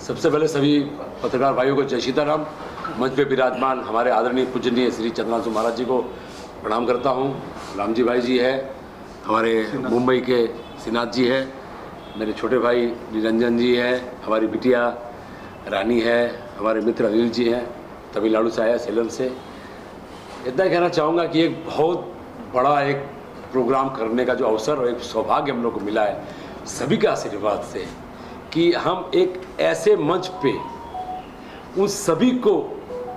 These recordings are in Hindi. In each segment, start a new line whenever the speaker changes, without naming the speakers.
सबसे पहले सभी पत्रकार भाइयों को जय सीताराम। मंच पे विराजमान हमारे आदरणीय पूजनीय श्री चंद्रांशु महाराज जी को प्रणाम करता हूँ। राम जी भाई जी है, हमारे मुंबई के श्रीनाथ जी है, मेरे छोटे भाई निरंजन जी है, हमारी बिटिया रानी है, हमारे मित्र अनिल जी हैं, तमिलनाडु से आया सेलम से। इतना कहना चाहूँगा कि एक बहुत बड़ा एक प्रोग्राम करने का जो अवसर और एक सौभाग्य हम लोग को मिला है सभी के आशीर्वाद से, कि हम एक ऐसे मंच पे उन सभी को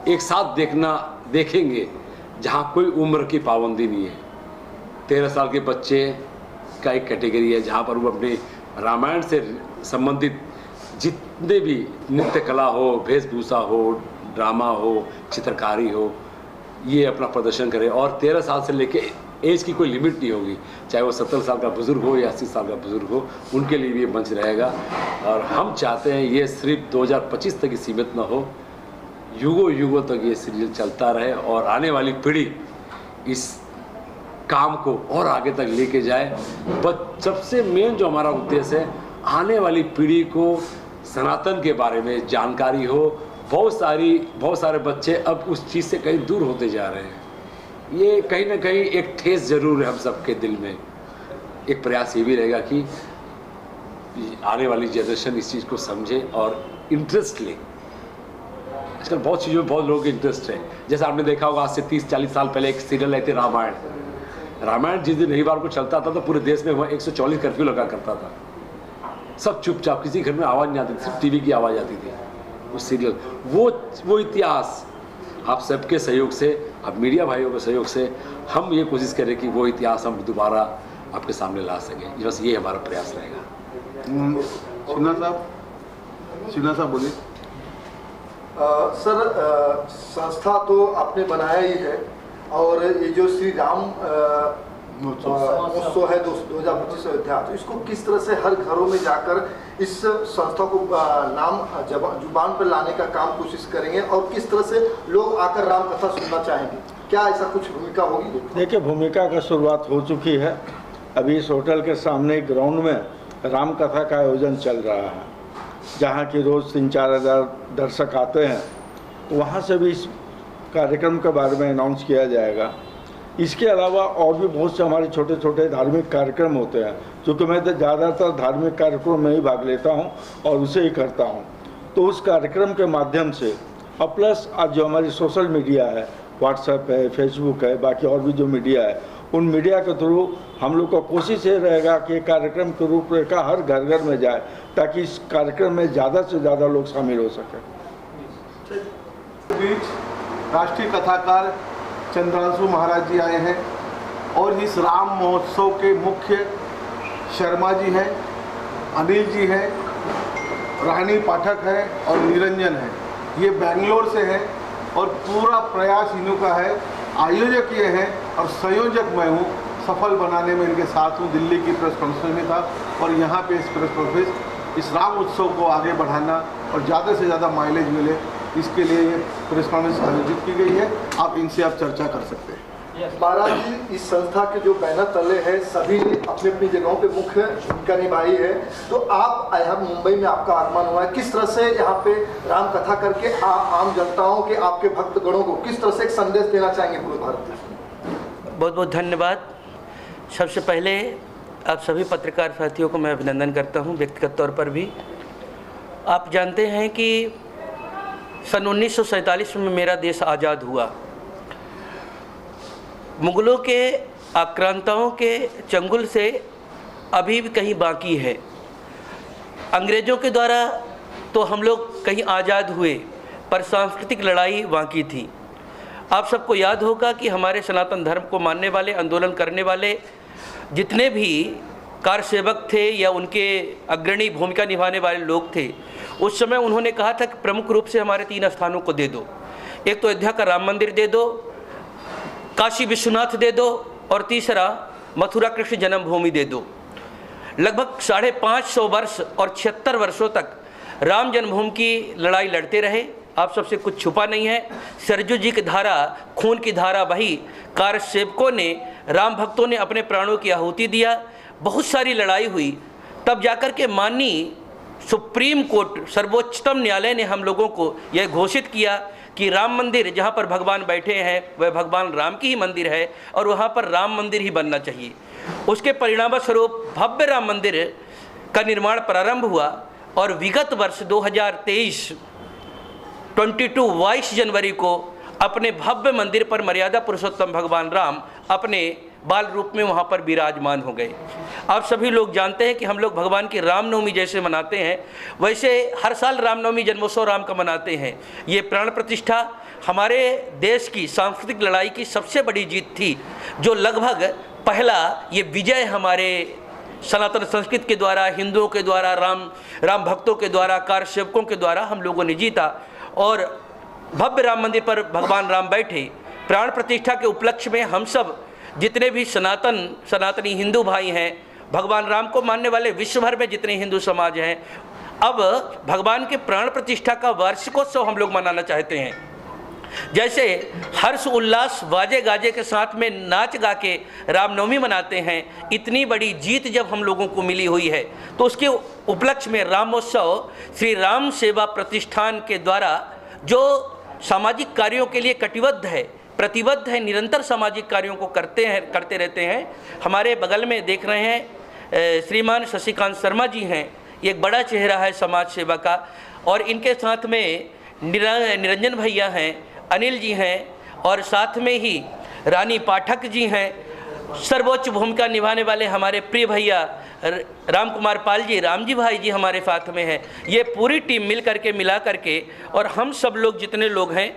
एक साथ देखेंगे जहाँ कोई उम्र की पाबंदी नहीं है। 13 साल के बच्चे का एक कैटेगरी है जहाँ पर वो अपने रामायण से संबंधित जितने भी नृत्य कला हो, वेशभूषा हो, ड्रामा हो, चित्रकारी हो, ये अपना प्रदर्शन करें। और 13 साल से लेके एज की कोई लिमिट नहीं होगी, चाहे वो 70 साल का बुज़ुर्ग हो या 80 साल का बुज़ुर्ग हो, उनके लिए भी ये मंच रहेगा। और हम चाहते हैं ये सिर्फ 2025 तक ही सीमित ना हो, युगों युगों तक ये सीरियल चलता रहे और आने वाली पीढ़ी इस काम को और आगे तक लेके जाए। बस सबसे मेन जो हमारा उद्देश्य है, आने वाली पीढ़ी को सनातन के बारे में जानकारी हो। बहुत सारे बच्चे अब उस चीज़ से कहीं दूर होते जा रहे हैं। ये कहीं ना कहीं एक ठेस जरूर है हम सबके दिल में। एक प्रयास ये भी रहेगा कि आने वाली जनरेशन इस चीज़ को समझे और इंटरेस्ट ले। आजकल बहुत चीज़ों में बहुत लोगों के इंटरेस्ट है। जैसे आपने देखा होगा, आज से 30-40 साल पहले एक सीरियल आई थी रामायण जिस दिन रविवार को चलता था तो पूरे देश में वह 140 कर्फ्यू लगा करता था। सब चुपचाप, किसी घर में आवाज़ नहीं आती थी, सिर्फ टीवी की आवाज़ आती थी। उस सीरियल वो इतिहास आप सबके सहयोग से, आप मीडिया भाइयों के सहयोग से हम ये कोशिश करें कि वो इतिहास हम दोबारा आपके सामने ला सकें। बस ये हमारा प्रयास रहेगा।
सिन्हा साहब बोलिए।
सर, संस्था तो आपने बनाया ही है और ये जो श्री राम महोत्सव है 2025 अयोध्या, तो इसको किस तरह से हर घरों में जाकर इस संस्था को नाम जुबान पर लाने का काम कोशिश करेंगे और किस तरह से लोग आकर राम कथा सुनना चाहेंगे? क्या ऐसा कुछ भूमिका होगी?
देखिए, भूमिका का शुरुआत हो चुकी है। अभी इस होटल के सामने ग्राउंड में राम कथा का आयोजन चल रहा है, जहाँ की रोज़ 3-4 हज़ार दर्शक आते हैं। वहाँ से भी इस कार्यक्रम के बारे में अनाउंस किया जाएगा। इसके अलावा और भी बहुत से हमारे छोटे छोटे धार्मिक कार्यक्रम होते हैं, क्योंकि मैं तो ज़्यादातर धार्मिक कार्यक्रम में ही भाग लेता हूं और उसे ही करता हूं। तो उस कार्यक्रम के माध्यम से और प्लस आज जो हमारी सोशल मीडिया है, व्हाट्सएप है, फेसबुक है, बाकी और भी जो मीडिया है, उन मीडिया के थ्रू हम लोग का कोशिश ये रहेगा कि कार्यक्रम की रूपरेखा हर घर घर में जाए, ताकि इस कार्यक्रम में ज़्यादा से ज़्यादा लोग शामिल हो सकें।
बीच राष्ट्रीय कथाकार चंद्रांशु महाराज जी आए हैं और इस राम महोत्सव के मुख्य शर्मा जी हैं, अनिल जी हैं, रानी पाठक है और निरंजन है। ये बेंगलोर से हैं और पूरा प्रयास इन्हों का है। आयोजक ये हैं और संयोजक मैं हूँ। सफल बनाने में इनके साथ हूँ। दिल्ली की प्रेस कॉन्फ्रेंस में था और यहाँ पे इस प्रेस कॉन्फ्रेंस इस राम उत्सव को आगे बढ़ाना और ज़्यादा से ज़्यादा माइलेज मिले, इसके लिए ये प्रेस कॉन्फ्रेंस आयोजित की गई है। आप इनसे आप चर्चा कर सकते हैं।
महाराज जी, इस संस्था के जो बैनर तले हैं सभी ने अपनी अपनी जगहों पे मुख्य भूमिका निभाई है। तो आप यहाँ मुंबई में आपका आगमन हुआ है, किस तरह से यहाँ पे राम कथा करके आम जनताओं के, आपके भक्तगणों को किस तरह से एक संदेश देना चाहेंगे पूरे भारत देश?
बहुत बहुत धन्यवाद। सबसे पहले आप सभी पत्रकार साथियों को मैं अभिनंदन करता हूँ व्यक्तिगत तौर पर भी। आप जानते हैं कि सन 1947 में मेरा देश आज़ाद हुआ। मुग़लों के आक्रांताओं के चंगुल से अभी भी कहीं बाकी है। अंग्रेज़ों के द्वारा तो हम लोग कहीं आज़ाद हुए, पर सांस्कृतिक लड़ाई बाकी थी। आप सबको याद होगा कि हमारे सनातन धर्म को मानने वाले, आंदोलन करने वाले जितने भी कारसेवक थे या उनके अग्रणी भूमिका निभाने वाले लोग थे, उस समय उन्होंने कहा था कि प्रमुख रूप से हमारे 3 स्थानों को दे दो। एक तो अयोध्या का राम मंदिर दे दो, काशी विश्वनाथ दे दो और तीसरा मथुरा कृष्ण जन्मभूमि दे दो। लगभग 550 वर्ष और 76 वर्षों तक राम जन्मभूमि की लड़ाई लड़ते रहे। आप सबसे कुछ छुपा नहीं है। सरजू जी की धारा, खून की धारा बही। कारसेवकों ने, राम भक्तों ने अपने प्राणों की आहुति दिया। बहुत सारी लड़ाई हुई, तब जाकर के माननीय सुप्रीम कोर्ट सर्वोच्चतम न्यायालय ने हम लोगों को यह घोषित किया कि राम मंदिर जहाँ पर भगवान बैठे हैं वह भगवान राम की ही मंदिर है और वहाँ पर राम मंदिर ही बनना चाहिए। उसके परिणामस्वरूप भव्य राम मंदिर का निर्माण प्रारंभ हुआ और विगत वर्ष 2023 22 जनवरी को अपने भव्य मंदिर पर मर्यादा पुरुषोत्तम भगवान राम अपने बाल रूप में वहाँ पर विराजमान हो गए। आप सभी लोग जानते हैं कि हम लोग भगवान की रामनवमी जैसे मनाते हैं वैसे हर साल रामनवमी जन्मोत्सव राम का मनाते हैं। ये प्राण प्रतिष्ठा हमारे देश की सांस्कृतिक लड़ाई की सबसे बड़ी जीत थी, जो लगभग पहला ये विजय हमारे सनातन संस्कृति के द्वारा, हिंदुओं के द्वारा, राम भक्तों के द्वारा, कार सेवकों के द्वारा हम लोगों ने जीता और भव्य राम मंदिर पर भगवान राम बैठे। प्राण प्रतिष्ठा के उपलक्ष्य में हम सब जितने भी सनातनी हिंदू भाई हैं, भगवान राम को मानने वाले विश्व भर में जितने हिंदू समाज हैं, अब भगवान के प्राण प्रतिष्ठा का वार्षिकोत्सव हम लोग मनाना चाहते हैं। जैसे हर्ष उल्लास वाजे गाजे के साथ में नाच गा के रामनवमी मनाते हैं, इतनी बड़ी जीत जब हम लोगों को मिली हुई है तो उसके उपलक्ष्य में रामोत्सव श्री राम सेवा प्रतिष्ठान के द्वारा जो सामाजिक कार्यों के लिए कटिबद्ध है, प्रतिबद्ध है, निरंतर सामाजिक कार्यों को करते रहते हैं। हमारे बगल में देख रहे हैं श्रीमान शशिकांत शर्मा जी हैं, एक बड़ा चेहरा है समाज सेवा का, और इनके साथ में निरंजन भैया हैं, अनिल जी हैं और साथ में ही रानी पाठक जी हैं। सर्वोच्च भूमिका निभाने वाले हमारे प्रिय भैया राम कुमार पाल जी, राम जी भाई जी हमारे साथ में हैं। ये पूरी टीम मिला करके और हम सब लोग जितने लोग हैं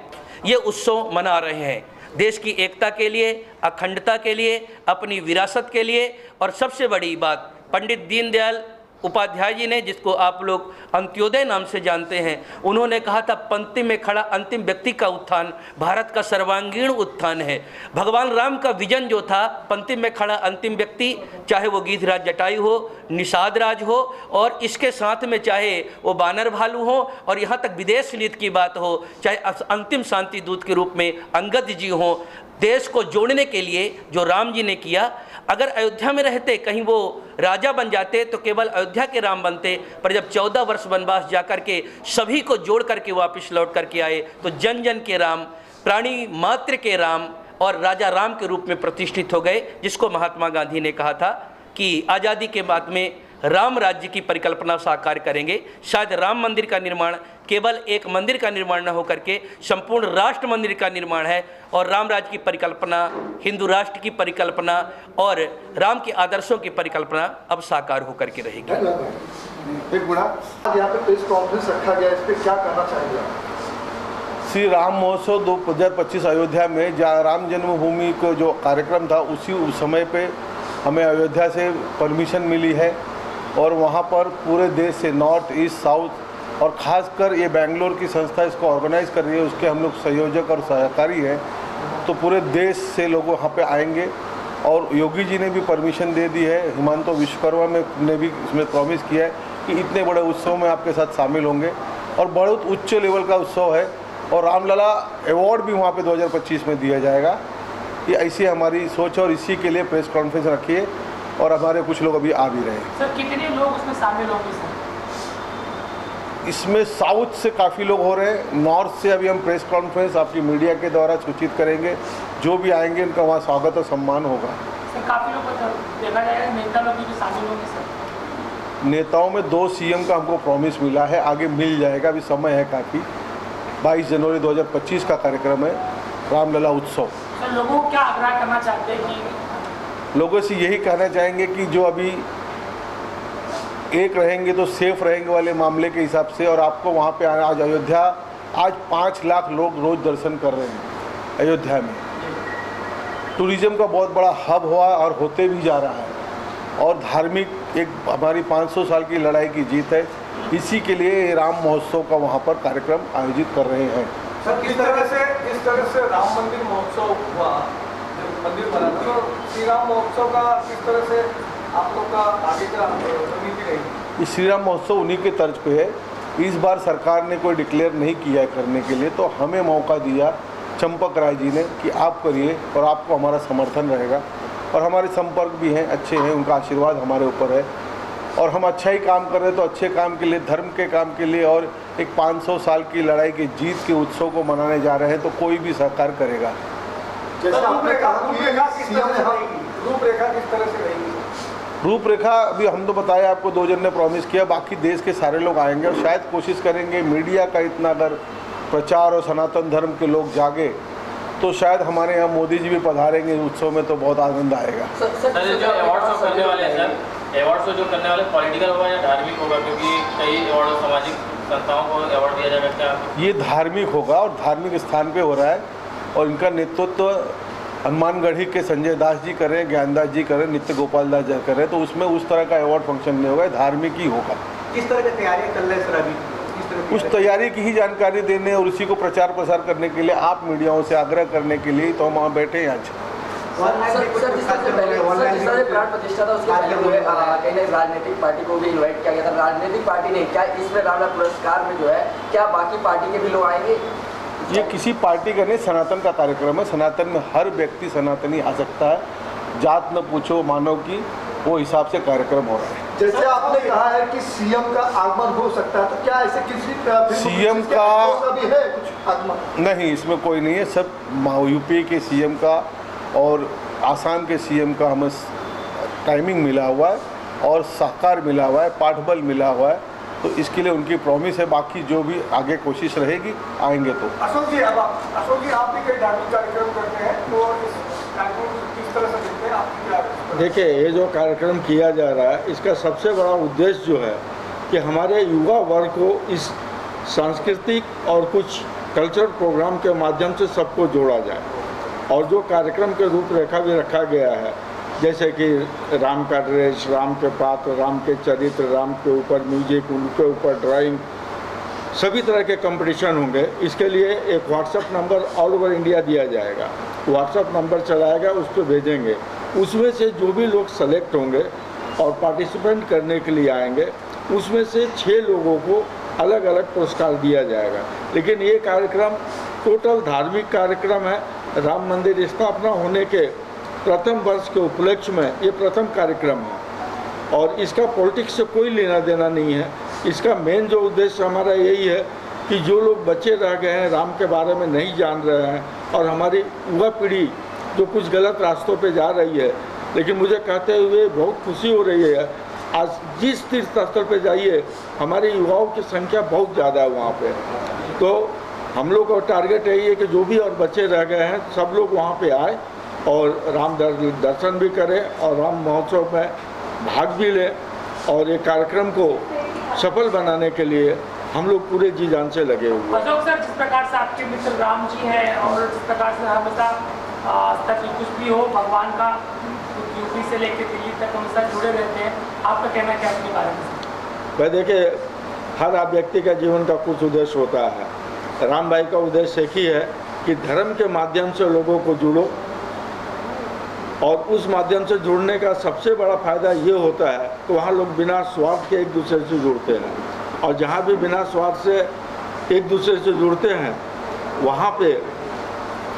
ये उत्सव मना रहे हैं देश की एकता के लिए, अखंडता के लिए, अपनी विरासत के लिए। और सबसे बड़ी बात पंडित दीनदयाल उपाध्याय जी ने, जिसको आप लोग अंत्योदय नाम से जानते हैं, उन्होंने कहा था पंक्ति में खड़ा अंतिम व्यक्ति का उत्थान भारत का सर्वांगीण उत्थान है। भगवान राम का विजन जो था पंक्ति में खड़ा अंतिम व्यक्ति, चाहे वो गिद्धराज जटायु हो, निषाद राज हो और इसके साथ में चाहे वो बानर भालू हो और यहाँ तक विदेश नीति की बात हो, चाहे अंतिम शांति दूत के रूप में अंगद जी हो, देश को जोड़ने के लिए जो राम जी ने किया। अगर अयोध्या में रहते, कहीं वो राजा बन जाते तो केवल अयोध्या के राम बनते, पर जब 14 वर्ष वनवास जाकर के सभी को जोड़ करके वापस लौट करके आए तो जन जन के राम, प्राणी मात्र के राम और राजा राम के रूप में प्रतिष्ठित हो गए, जिसको महात्मा गांधी ने कहा था कि आज़ादी के बाद में राम राज्य की परिकल्पना साकार करेंगे। शायद राम मंदिर का निर्माण केवल एक मंदिर का निर्माण न होकर के संपूर्ण राष्ट्र मंदिर का निर्माण है और राम राज्य की परिकल्पना, हिंदू राष्ट्र की परिकल्पना और राम के आदर्शों की परिकल्पना अब साकार होकर के रहेगी।
एक बड़ा यहाँ पे प्रेस कॉन्फ्रेंस रखा गया, इस पर क्या कहना चाहेंगे आप?
श्री राम महोत्सव 2025 अयोध्या में जहाँ राम जन्मभूमि को जो कार्यक्रम था उसी समय पे हमें अयोध्या से परमिशन मिली है और वहाँ पर पूरे देश से नॉर्थ, ईस्ट, साउथ और ख़ासकर ये बेंगलोर की संस्था इसको ऑर्गेनाइज कर रही है, उसके हम लोग संयोजक और सहकारी हैं। तो पूरे देश से लोग वहाँ पे आएंगे और योगी जी ने भी परमिशन दे दी है, हिमांशु विश्वकर्मा ने भी इसमें प्रॉमिस किया है कि इतने बड़े उत्सव में आपके साथ शामिल होंगे और बहुत उच्च लेवल का उत्सव है और रामलला अवार्ड भी वहाँ पे 2025 में दिया जाएगा। ये ऐसी हमारी सोच और इसी के लिए प्रेस कॉन्फ्रेंस रखी है और हमारे कुछ लोग अभी आ भी रहे हैं।
सर कितने लोग उसमें शामिल होंगे सर?
इसमें साउथ से काफ़ी लोग हो रहे हैं, नॉर्थ से अभी हम प्रेस कॉन्फ्रेंस आपकी मीडिया के द्वारा सूचित करेंगे, जो भी आएंगे उनका वहाँ स्वागत और सम्मान होगा।
सर काफ़ी लोग देखा जाएगा नेता लोग भी शामिल होंगे सर?
नेताओं में 2 CM का हमको प्रॉमिस मिला है, आगे मिल जाएगा, अभी समय है काफ़ी। 22 जनवरी 2025 का कार्यक्रम है रामलला उत्सव।
सर लोगों को क्या आग्रह करना चाहते हैं कि?
लोगों से यही कहना चाहेंगे कि जो अभी एक रहेंगे तो सेफ रहेंगे वाले मामले के हिसाब से, और आपको वहाँ पे आना, आज अयोध्या आज 5 लाख लोग रोज़ दर्शन कर रहे हैं अयोध्या में। टूरिज़्म का बहुत बड़ा हब हुआ और होते भी जा रहा है और धार्मिक एक हमारी 500 साल की लड़ाई की जीत है। इसी के लिए राम महोत्सव का वहाँ पर कार्यक्रम आयोजित कर रहे हैं।
सर जिस तरह से राम मंदिर महोत्सव हुआ, मंदिर बना, तो श्री राम महोत्सव का किस तरह से आप लोग का आगे का रणनीति रहेगी?
इस श्री राम महोत्सव उन्हीं के तर्ज पे है। इस बार सरकार ने कोई डिक्लेयर नहीं किया है करने के लिए, तो हमें मौका दिया चंपक राय जी ने कि आप करिए और आपको हमारा समर्थन रहेगा और हमारे संपर्क भी हैं, अच्छे हैं, उनका आशीर्वाद हमारे ऊपर है। और हम अच्छा ही काम कर रहे हैं तो अच्छे काम के लिए, धर्म के काम के लिए और एक 500 साल की लड़ाई की जीत के उत्सव को मनाने जा रहे हैं तो कोई भी सहकार करेगा।
जैसे आपने कहा कि
रूपरेखा किस तरह से रहेगी?
रूपरेखा अभी हम तो बताया आपको, 2 जन ने प्रॉमिस किया, बाकी देश के सारे लोग आएंगे और शायद कोशिश करेंगे मीडिया का इतना अगर प्रचार और सनातन धर्म के लोग जागे तो शायद हमारे यहाँ मोदी जी भी पधारेंगे उत्सव में तो बहुत आनंद आएगा।
सर जो अवार्ड शो करने वाले हैं सर, अवार्ड शो जो करने वाले पॉलिटिकल होगा या धार्मिक होगा, क्योंकि कई अवार्ड सामाजिक संस्थाओं को अवार्ड दिया जाएगा, क्या
ये धार्मिक होगा और धार्मिक स्थान पे हो रहा है और इनका नेतृत्व हनुमानगढ़ी के संजय दास जी कर रहे हैं, ज्ञानदास जी कर रहे हैं, नित्य गोपाल दास जी कर रहे हैं, तो उसमें उस तरह का अवार्ड फंक्शन नहीं होगा, धार्मिक ही होगा।
किस तरह की तैयारियां कर रहे हैं सर अभी?
उस तैयारी की ही जानकारी देने और उसी को प्रचार प्रसार करने के लिए आप मीडियाओं से आग्रह करने के लिए तो हम वहाँ बैठे हैं आज।
प्राण प्रतिष्ठा था उसके पहले हुए कहीं राजनीतिक पार्टी को भी इनवाइट किया गया था, राजनीतिक पार्टी ने क्या इसमें रामलला पुरस्कार में जो है क्या बाकी पार्टी के भी लोग आएंगे?
ये किसी पार्टी का नहीं, सनातन का कार्यक्रम है। सनातन में हर व्यक्ति सनातनी आ सकता है, जात न पूछो मानव की, वो हिसाब से कार्यक्रम हो रहा है।
जैसे आपने कहा है कि सीएम का आगमन हो सकता है, तो क्या ऐसे किसी
सीएम का
भी है कुछ आगमन?
नहीं, इसमें कोई नहीं है, सब यूपी के सीएम का और आसाम के सीएम का हमें टाइमिंग मिला हुआ है और सहकार मिला हुआ है, पाठबल मिला हुआ है, तो इसके लिए उनकी प्रॉमिस है। बाकी जो भी आगे कोशिश रहेगी आएंगे तो।
अशोक जी आप भी कई धार्मिक कार्यक्रम करते हैं, तो इस कार्यक्रम किस तरह से देखते हैं? आपकी क्या?
देखिए, ये जो कार्यक्रम किया जा रहा है इसका सबसे बड़ा उद्देश्य जो है कि हमारे युवा वर्ग को इस सांस्कृतिक और कुछ कल्चरल प्रोग्राम के माध्यम से सबको जोड़ा जाए और जो कार्यक्रम के रूपरेखा भी रखा गया है, जैसे कि राम का ड्रेस, राम के पात्र, राम के चरित्र, राम के ऊपर म्यूजिक, उनके ऊपर ड्राइंग, सभी तरह के कंपटीशन होंगे। इसके लिए एक WhatsApp number all over India दिया जाएगा, व्हाट्सएप नंबर चलाएगा, उस पर भेजेंगे। उसमें से जो भी लोग सेलेक्ट होंगे और पार्टिसिपेंट करने के लिए आएंगे, उसमें से 6 लोगों को अलग अलग पुरस्कार दिया जाएगा। लेकिन ये कार्यक्रम टोटल धार्मिक कार्यक्रम है। राम मंदिर स्थापना होने के प्रथम वर्ष के उपलक्ष्य में ये प्रथम कार्यक्रम है और इसका पॉलिटिक्स से कोई लेना देना नहीं है। इसका मेन जो उद्देश्य हमारा यही है कि जो लोग बच्चे रह गए हैं, राम के बारे में नहीं जान रहे हैं और हमारी युवा पीढ़ी जो कुछ गलत रास्तों पे जा रही है, लेकिन मुझे कहते हुए बहुत खुशी हो रही है। आज जिस तीर्थ स्थल पे जाइए हमारे युवाओं की संख्या बहुत ज़्यादा है वहाँ पे, तो हम लोग का टारगेट यही है कि जो भी और बच्चे रह गए हैं सब लोग वहाँ पे आए और राम दर्शन भी करें और राम महोत्सव में भाग भी लें और ये कार्यक्रम को सफल बनाने के लिए हम लोग पूरे जी जान से लगे हुए हैं।
अशोक सर, जिस प्रकार से आपके मित्र राम जी हैं और जिस प्रकार से हमेशा तक कुछ भी हो भगवान का यूपी से लेकर दिल्ली तक हमेशा जुड़े रहते हैं, आपका कहना क्या इसके बारे में?
भाई देखिए, हर व्यक्ति का जीवन का कुछ उद्देश्य होता है। राम भाई का उद्देश्य एक ही है कि धर्म के माध्यम से लोगों को जुड़ो और उस माध्यम से जुड़ने का सबसे बड़ा फायदा ये होता है कि वहाँ लोग बिना स्वार्थ के एक दूसरे से जुड़ते हैं और जहाँ भी बिना स्वार्थ से एक दूसरे से जुड़ते हैं वहाँ पे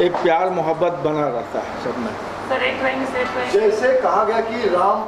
एक प्यार मोहब्बत बना रहता है सब में।
सर, एक
जैसे कहा गया कि राम